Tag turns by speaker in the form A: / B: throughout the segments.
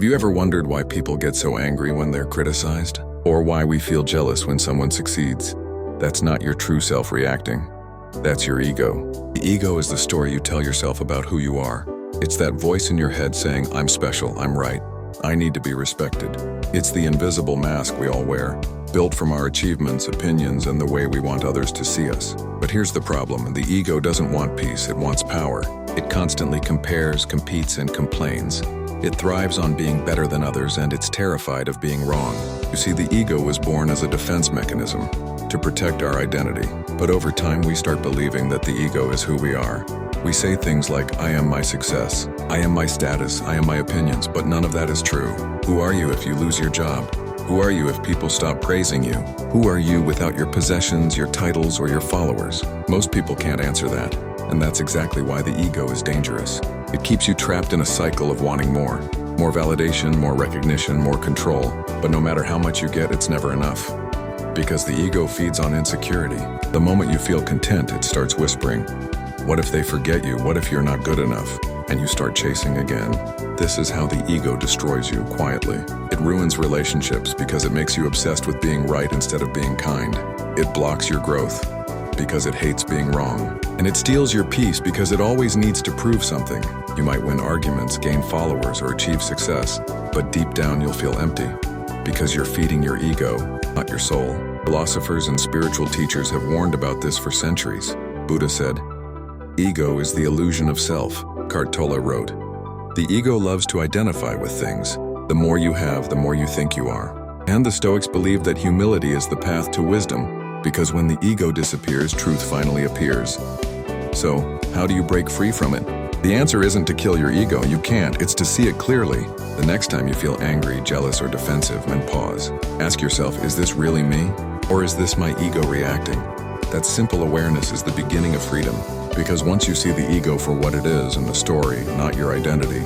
A: you ever wondered why people get so angry when they're criticized? Or why we feel jealous when someone succeeds? That's not your true self reacting. That's your ego. The ego is the story you tell yourself about who you are. It's that voice in your head saying, I'm special, I'm right, I need to be respected. It's the invisible mask we all wear, built from our achievements, opinions, and the way we want others to see us. But here's the problem. The ego doesn't want peace, it wants power. It constantly compares, competes, and complains. It thrives on being better than others, and it's terrified of being wrong. You see, the ego was born as a defense mechanism to protect our identity. But over time, we start believing that the ego is who we are. We say things like, I am my success, I am my status, I am my opinions, but none of that is true. Who are you if you lose your job? Who are you if people stop praising you? Who are you without your possessions, your titles, or your followers? Most people can't answer that, and that's exactly why the ego is dangerous. It keeps you trapped in a cycle of wanting more. More validation, more recognition, more control. But no matter how much you get, it's never enough. Because the ego feeds on insecurity. The moment you feel content, it starts whispering, what if they forget you? What if you're not good enough? And you start chasing again. This is how the ego destroys you quietly. It ruins relationships because it makes you obsessed with being right instead of being kind. It blocks your growth because it hates being wrong. And it steals your peace because it always needs to prove something. You might win arguments, gain followers, or achieve success, but deep down you'll feel empty because you're feeding your ego, not your soul. Philosophers and spiritual teachers have warned about this for centuries. Buddha said, ego is the illusion of self. Eckhart Tolle wrote, the ego loves to identify with things. The more you have, the more you think you are. And the Stoics believe that humility is the path to wisdom, because when the ego disappears, truth finally appears. So, how do you break free from it? The answer isn't to kill your ego, you can't. It's to see it clearly. The next time you feel angry, jealous, or defensive, then pause. Ask yourself, is this really me? Or is this my ego reacting? That simple awareness is the beginning of freedom. Because once you see the ego for what it is and the story, not your identity,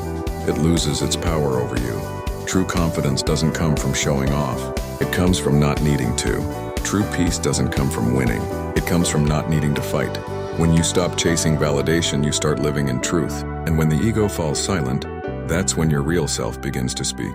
A: it loses its power over you. True confidence doesn't come from showing off. It comes from not needing to. True peace doesn't come from winning. It comes from not needing to fight. When you stop chasing validation, you start living in truth. And when the ego falls silent, that's when your real self begins to speak.